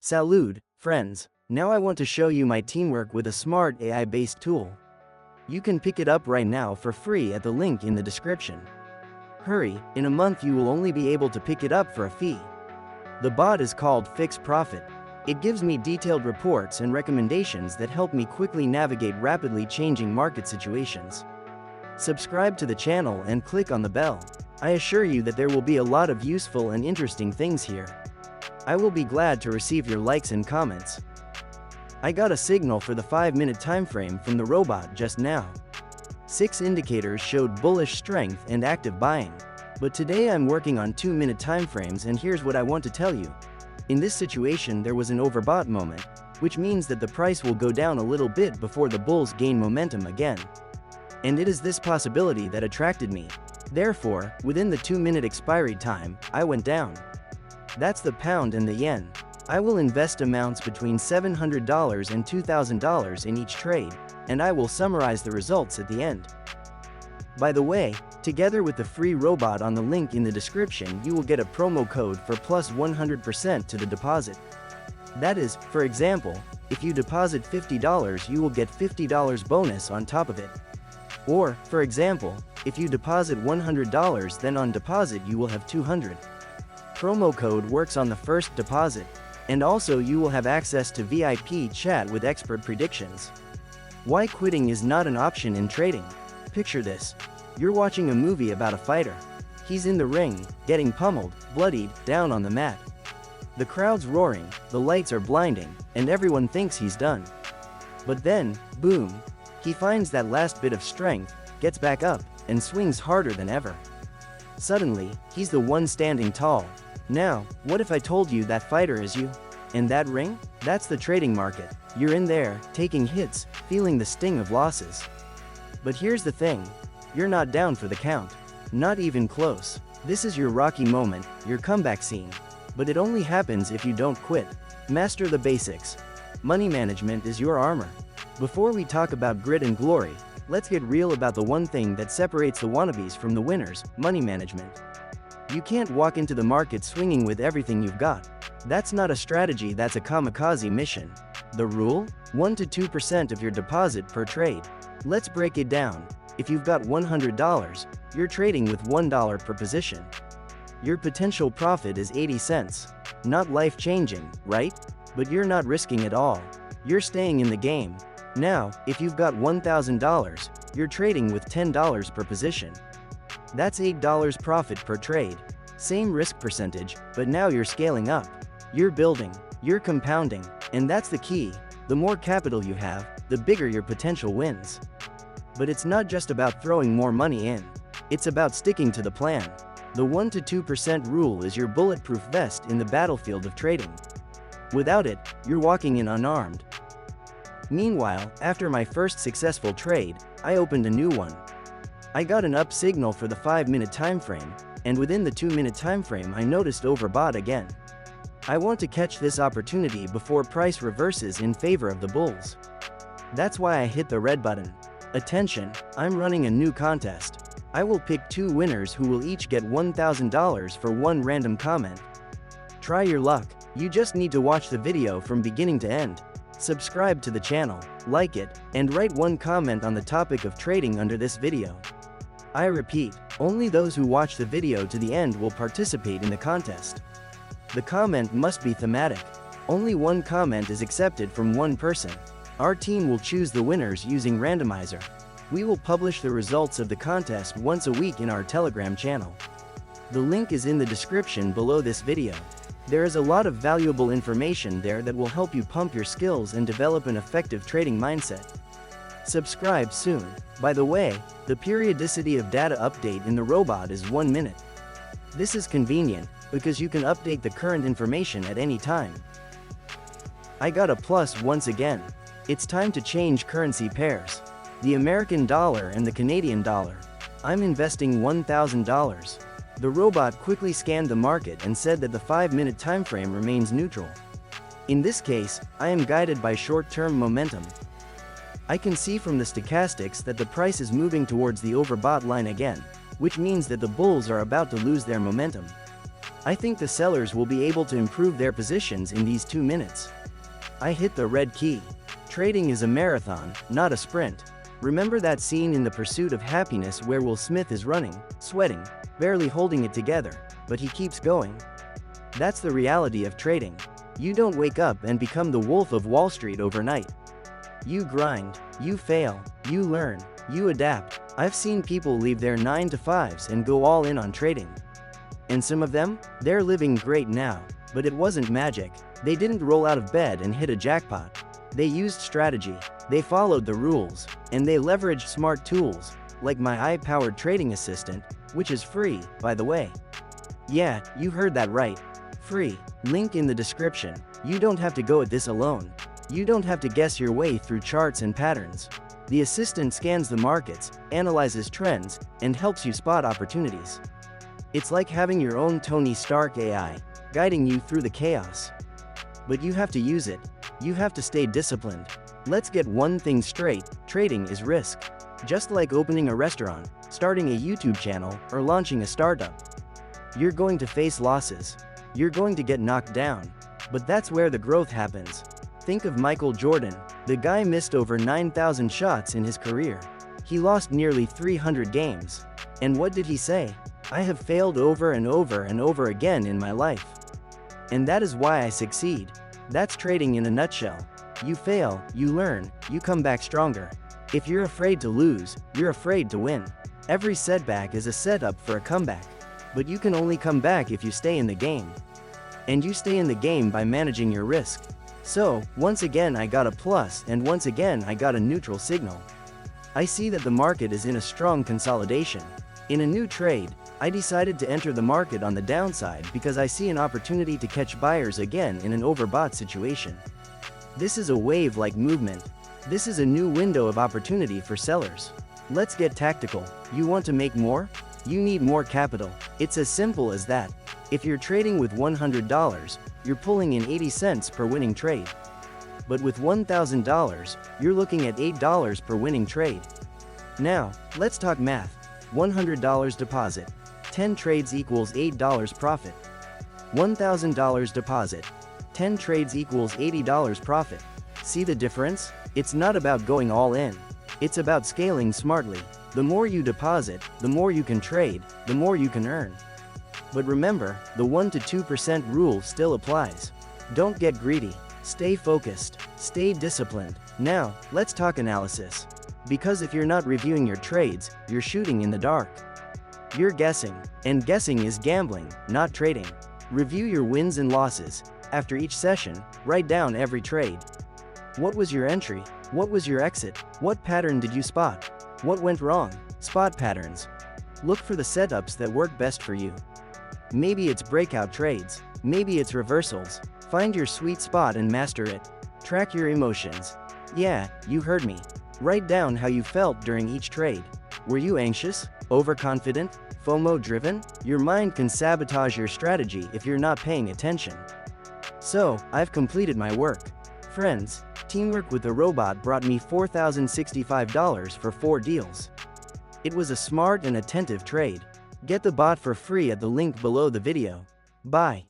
Salud, friends. Now I want to show you my teamwork with a smart AI-based tool. You can pick it up right now for free at the link in the description. Hurry, in a month you will only be able to pick it up for a fee. The bot is called FixProfit. It gives me detailed reports and recommendations that help me quickly navigate rapidly changing market situations. Subscribe to the channel and click on the bell. I assure you that there will be a lot of useful and interesting things here. I will be glad to receive your likes and comments. I got a signal for the 5-minute time frame from the robot just now. 6 indicators showed bullish strength and active buying. But today I'm working on 2-minute timeframes, and here's what I want to tell you. In this situation there was an overbought moment, which means that the price will go down a little bit before the bulls gain momentum again. And it is this possibility that attracted me. Therefore, within the 2-minute expiry time, I went down. That's the pound and the yen. I will invest amounts between $700 and $2,000 in each trade, and I will summarize the results at the end. By the way, together with the free robot on the link in the description, you will get a promo code for plus 100% to the deposit. That is, for example, if you deposit $50 you will get $50 bonus on top of it. Or, for example, if you deposit $100 then on deposit you will have $200. Promo code works on the first deposit, and also you will have access to VIP chat with expert predictions. Why quitting is not an option in trading? Picture this. You're watching a movie about a fighter. He's in the ring, getting pummeled, bloodied, down on the mat. The crowd's roaring, the lights are blinding, and everyone thinks he's done. But then, boom, he finds that last bit of strength, gets back up, and swings harder than ever. Suddenly, he's the one standing tall. Now, what if I told you that fighter is you? And that ring? That's the trading market. You're in there, taking hits, feeling the sting of losses. But here's the thing. You're not down for the count. Not even close. This is your Rocky moment, your comeback scene. But it only happens if you don't quit. Master the basics. Money management is your armor. Before we talk about grit and glory, let's get real about the one thing that separates the wannabes from the winners: money management. You can't walk into the market swinging with everything you've got. That's not a strategy, that's a kamikaze mission. The rule? 1 to 2% of your deposit per trade. Let's break it down. If you've got $100, you're trading with $1 per position. Your potential profit is 80 cents. Not life-changing, right? But you're not risking it all. You're staying in the game. Now, if you've got $1,000, you're trading with $10 per position. That's $8 profit per trade. Same risk percentage, but now you're scaling up. You're building, you're compounding, and that's the key. The more capital you have, the bigger your potential wins. But it's not just about throwing more money in. It's about sticking to the plan. The 1 to 2% rule is your bulletproof vest in the battlefield of trading. Without it, you're walking in unarmed. Meanwhile, after my first successful trade, I opened a new one. I got an up signal for the 5-minute time frame, and within the 2-minute time frame I noticed overbought again. I want to catch this opportunity before price reverses in favor of the bulls. That's why I hit the red button. Attention, I'm running a new contest. I will pick 2 winners who will each get $1,000 for one random comment. Try your luck. You just need to watch the video from beginning to end. Subscribe to the channel, like it, and write one comment on the topic of trading under this video. I repeat, only those who watch the video to the end will participate in the contest. The comment must be thematic. Only one comment is accepted from one person. Our team will choose the winners using randomizer. We will publish the results of the contest once a week in our Telegram channel. The link is in the description below this video. There is a lot of valuable information there that will help you pump your skills and develop an effective trading mindset. Subscribe soon. By the way, the periodicity of data update in the robot is 1 minute. This is convenient, because you can update the current information at any time. I got a plus once again. It's time to change currency pairs. The American dollar and the Canadian dollar. I'm investing $1,000. The robot quickly scanned the market and said that the 5-minute time frame remains neutral. In this case, I am guided by short-term momentum. I can see from the stochastics that the price is moving towards the overbought line again, which means that the bulls are about to lose their momentum. I think the sellers will be able to improve their positions in these 2 minutes. I hit the red key. Trading is a marathon, not a sprint. Remember that scene in The Pursuit of Happiness where Will Smith is running, sweating, barely holding it together, but he keeps going? That's the reality of trading. You don't wake up and become the Wolf of Wall Street overnight. You grind, you fail, you learn, you adapt. I've seen people leave their 9-to-5s and go all in on trading. And some of them, they're living great now, but it wasn't magic. They didn't roll out of bed and hit a jackpot. They used strategy, they followed the rules, and they leveraged smart tools, like my AI-powered trading assistant, which is free, by the way. Yeah, you heard that right. Free. Link in the description. You don't have to go at this alone. You don't have to guess your way through charts and patterns. The assistant scans the markets, analyzes trends, and helps you spot opportunities. It's like having your own Tony Stark AI, guiding you through the chaos. But you have to use it. You have to stay disciplined. Let's get one thing straight, trading is risk. Just like opening a restaurant, starting a YouTube channel, or launching a startup. You're going to face losses. You're going to get knocked down. But that's where the growth happens. Think of Michael Jordan. The guy missed over 9,000 shots in his career. He lost nearly 300 games. And what did he say? I have failed over and over and over again in my life. And that is why I succeed. That's trading in a nutshell. You fail, you learn, you come back stronger. If you're afraid to lose, you're afraid to win. Every setback is a setup for a comeback. But you can only come back if you stay in the game. And you stay in the game by managing your risk. So, once again I got a plus and once again I got a neutral signal. I see that the market is in a strong consolidation. In a new trade, I decided to enter the market on the downside because I see an opportunity to catch buyers again in an overbought situation. This is a wave-like movement. This is a new window of opportunity for sellers. Let's get tactical. You want to make more? You need more capital. It's as simple as that. If you're trading with $100, you're pulling in 80 cents per winning trade. But with $1,000, you're looking at $8 per winning trade. Now, let's talk math. $100 deposit. 10 trades equals $8 profit. $1,000 deposit. 10 trades equals $80 profit. See the difference? It's not about going all in. It's about scaling smartly. The more you deposit, the more you can trade, the more you can earn. But remember, the 1-2% rule still applies. Don't get greedy. Stay focused. Stay disciplined. Now, let's talk analysis. Because if you're not reviewing your trades, you're shooting in the dark. You're guessing, and guessing is gambling, not trading. Review your wins and losses. After each session, write down every trade. What was your entry? What was your exit? What pattern did you spot? What went wrong? Spot patterns. Look for the setups that work best for you. Maybe it's breakout trades. Maybe it's reversals. Find your sweet spot and master it. Track your emotions. Yeah, you heard me. Write down how you felt during each trade. Were you anxious? Overconfident? FOMO-driven? Your mind can sabotage your strategy if you're not paying attention. So, I've completed my work. Friends, teamwork with the robot brought me $4,065 for 4 deals. It was a smart and attentive trade. Get the bot for free at the link below the video. Bye.